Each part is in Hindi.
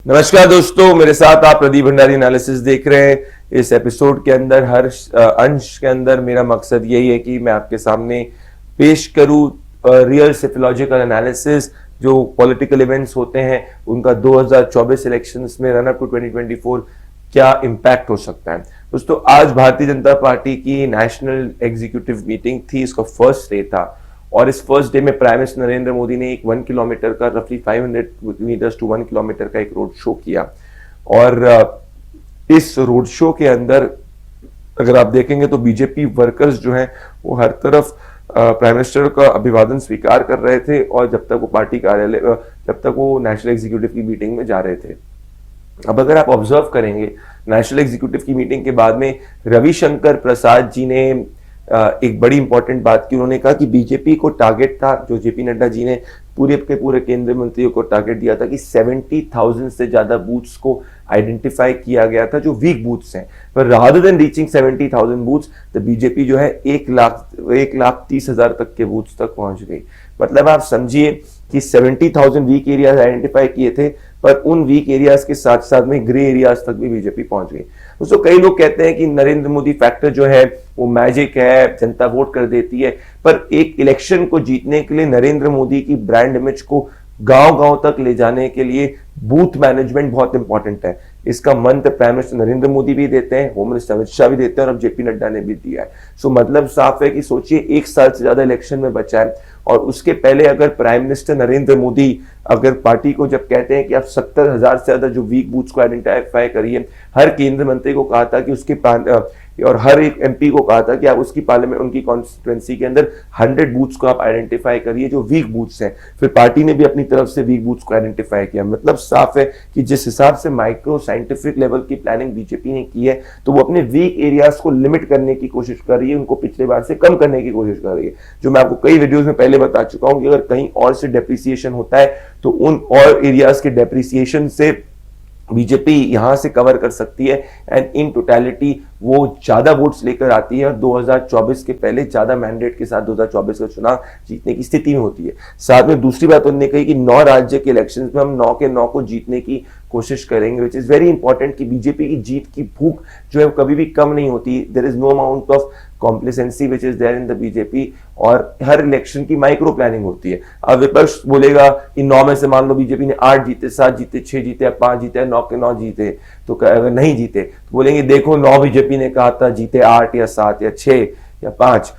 नमस्कार दोस्तों, मेरे साथ आप प्रदीप भंडारी एनालिसिस देख रहे हैं। इस एपिसोड के अंदर हर अंश के अंदर मेरा मकसद यही है कि मैं आपके सामने पेश करूं रियल सिफोलॉजिकल एनालिसिस जो पॉलिटिकल इवेंट्स होते हैं उनका 2024 इलेक्शंस में रन अप टू 2024 क्या इम्पैक्ट हो सकता है। दोस्तों, आज भारतीय जनता पार्टी की नेशनल एग्जीक्यूटिव मीटिंग थी, इसका फर्स्ट डे था और इस फर्स्ट डे में प्राइम मिनिस्टर नरेंद्र मोदी ने एक 1 किलोमीटर का रफली 500 मीटर्स टू 1 किलोमीटर का एक रोड शो किया। और इस रोड शो के अंदर अगर आप देखेंगे तो बीजेपी वर्कर्स जो हैं वो हर तरफ प्राइम मिनिस्टर का अभिवादन स्वीकार कर रहे थे और जब तक वो पार्टी कार्यालय जब तक वो नेशनल एग्जीक्यूटिव की मीटिंग में जा रहे थे। अब अगर आप ऑब्जर्व करेंगे नेशनल एग्जीक्यूटिव की मीटिंग के बाद में रविशंकर प्रसाद जी ने एक बड़ी इंपॉर्टेंट बात की। उन्होंने कहा कि बीजेपी को टारगेट था, जो जेपी नड्डा जी ने पूरे के पूरे केंद्रीय मंत्रियों को टारगेट दिया था कि 70,000 से ज्यादा बूथ्स को आइडेंटिफाई किया गया था जो वीक बूथ्स हैं। पर रादर देन रीचिंग 70,000 बूथ्स तो बीजेपी जो है 1,30,000 तक के बूथ्स तक पहुंच गई। मतलब आप समझिए कि 70,000 वीक एरियाज आइडेंटिफाई किए थे, पर उन वीक एरियाज के साथ साथ में ग्रे एरियाज तक भी बीजेपी पहुंच गई। दोस्तों, कई लोग कहते हैं कि नरेंद्र मोदी फैक्टर जो है वो मैजिक है, जनता वोट कर देती है, पर एक इलेक्शन को जीतने के लिए नरेंद्र मोदी की ब्रांड इमेज को गांव-गांव तक ले जाने के लिए बूथ मैनेजमेंट बहुत इंपॉर्टेंट है। इसका मंत्र प्राइम मिनिस्टर नरेंद्र मोदी भी देते हैं, होम मिनिस्टर अमित शाह भी देते हैं और अब जेपी नड्डा ने भी दिया है। सो मतलब साफ है कि सोचिए 1 साल से ज्यादा इलेक्शन में बचा है और उसके पहले अगर प्राइम मिनिस्टर नरेंद्र मोदी अगर पार्टी को जब कहते हैं कि आप 70,000 से ज्यादा जो वीक बूथ्स को आइडेंटिफाई करिए, हर केंद्रीय मंत्री को कहा था कि उसके और हर एक एमपी को कहा था कि आप उसकी पार्लियामेंट उनकी कॉन्स्टिट्यूएंसी के अंदर 100 बूथ्स को आप आइडेंटिफाई करिए जो वीक बूथ्स हैं। फिर पार्टी ने भी अपनी तरफ से वीक बूथ्स को आइडेंटिफाई किया। मतलब साफ है कि जिस हिसाब से माइक्रो साइंटिफिक लेवल की प्लानिंग बीजेपी ने की है तो वो अपने वीक एरियाज को लिमिट करने की कोशिश कर रही है, उनको पिछले बार से कम करने की कोशिश कर रही है। जो मैं आपको कई वीडियोज में पहले बता चुका हूं कि अगर कहीं और से डेप्रिसिएशन होता है तो उन और एरियाज के डेप्रिसिएशन से बीजेपी यहां से कवर कर सकती है एंड इन टोटलिटी वो ज्यादा वोट्स लेकर आती है और 2024 के पहले ज्यादा मैंडेट के साथ 2024 का चुनाव जीतने की स्थिति में होती है। साथ में दूसरी बात उन्होंने कही कि 9 राज्य के इलेक्शंस में हम 9 के 9 को जीतने की कोशिश करेंगे, विच इज वेरी इंपॉर्टेंट कि बीजेपी की जीत की भूख जो है कभी भी कम नहीं होती। There is no amount of complacency which is there in the BJP और हर इलेक्शन की माइक्रो प्लानिंग होती है। अब विपक्ष बोलेगा कि 9 में से मान लो बीजेपी ने 8 जीते, 7 जीते, 6 जीते या 5 जीते, 9 के 9 जीते, तो अगर नहीं जीते तो बोलेंगे देखो 9 बीजेपी ने कहा था, जीते 8 या 7 या 6 या 5।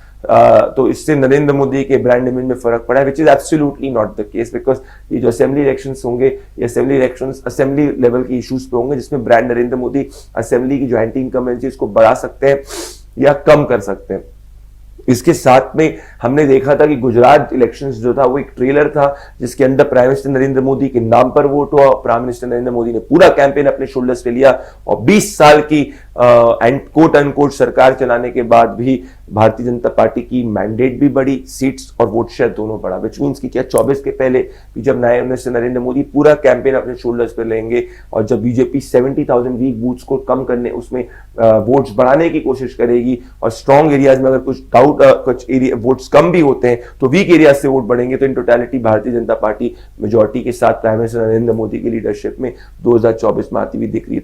तो इससे नरेंद्र मोदी के ब्रांड इमेज में फर्क पड़ा है, which is absolutely not the case, because ये जो असेंबली इलेक्शंस होंगे ये असेंबली इलेक्शंस असेंबली लेवल के इश्यूज पे होंगे जिसमें ब्रांड नरेंद्र मोदी असेंबली की जो एंटी इनकम्बेंसी इसको बढ़ा सकते हैं या कम कर सकते हैं। इसके साथ में हमने देखा था कि गुजरात इलेक्शंस जो था वो एक ट्रेलर था जिसके अंदर प्राइम मिनिस्टर नरेंद्र मोदी के नाम पर वोट हुआ। प्राइम मिनिस्टर नरेंद्र मोदी ने पूरा कैंपेन अपने शोल्डर्स पे लिया और 20 साल की कोट अनकोट सरकार चलाने के बाद भी भारतीय जनता पार्टी की मैंडेट भी बढ़ी, सीट्स और वोट शेयर दोनों बढ़ा, विच मीन्स कि क्या 24 के पहले भी जब प्राइम मिनिस्टर नरेंद्र मोदी पूरा कैंपेन अपने शोल्डर्स पर लेंगे और जब बीजेपी 70,000 वीक बूथ्स को कम करने उसमें वोट्स बढ़ाने की कोशिश करेगी और स्ट्रॉन्ग एरियाज में अगर कुछ कुछ एरिया वोट्स कम भी होते हैं तो वीक एरियाज से वोट बढ़ेंगे, तो in totality Bharatiya Janata party majority के साथ प्राइम मिनिस्टर नरेंद्र मोदी की लीडरशिप में 2024 में आती हुई दिख रही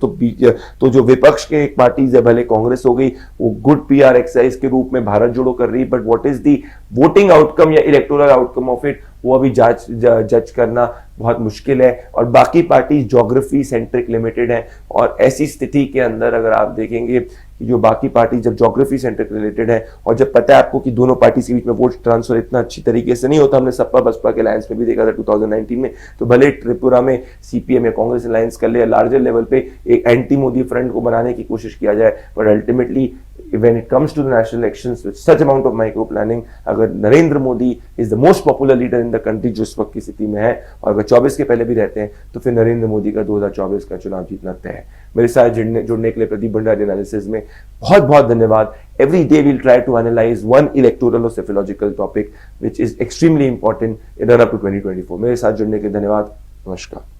है। तो जो विपक्ष के एक पार्टीज है, भले कांग्रेस हो गई, वो गुड पीआर एक्सरसाइज के रूप में भारत जोड़ो कर रही है, but what is the voting outcome या इलेक्टोरल आउटकम ऑफ इट वो अभी जज करना बहुत मुश्किल है। और बाकी पार्टी ज्योग्राफी सेंट्रिक लिमिटेड है और ऐसी स्थिति के अंदर अगर आप देखेंगे कि जो बाकी पार्टी जब ज्योग्राफी सेंट्रिक रिलेटेड है और जब पता है आपको कि दोनों पार्टी के बीच में वोट ट्रांसफर इतना अच्छी तरीके से नहीं होता, हमने सपा बसपा के अलायंस में भी देखा था 2019 में, तो भले त्रिपुरा में सीपीएम या कांग्रेस अलायंस कर ले, लार्जर लेवल पे एक एंटी मोदी फ्रंट को बनाने की कोशिश किया जाए, but ultimately when it comes to the national elections with such amount of micro planning, अगर Narendra Modi is the most popular leader in the country जो इस वक्त की स्थिति में है और अगर 24 के पहले भी रहते हैं तो फिर नरेंद्र मोदी का 2024 का चुनाव जीतना तय है। मेरे साथ जुड़ने के लिए प्रदीप भंडारी एनालिसिस में बहुत बहुत धन्यवाद। Every day we'll try to analyze one electoral or psychological topic which is extremely important in run up to 2024। मेरे साथ जुड़ने के लिए धन्यवाद। नमस्कार।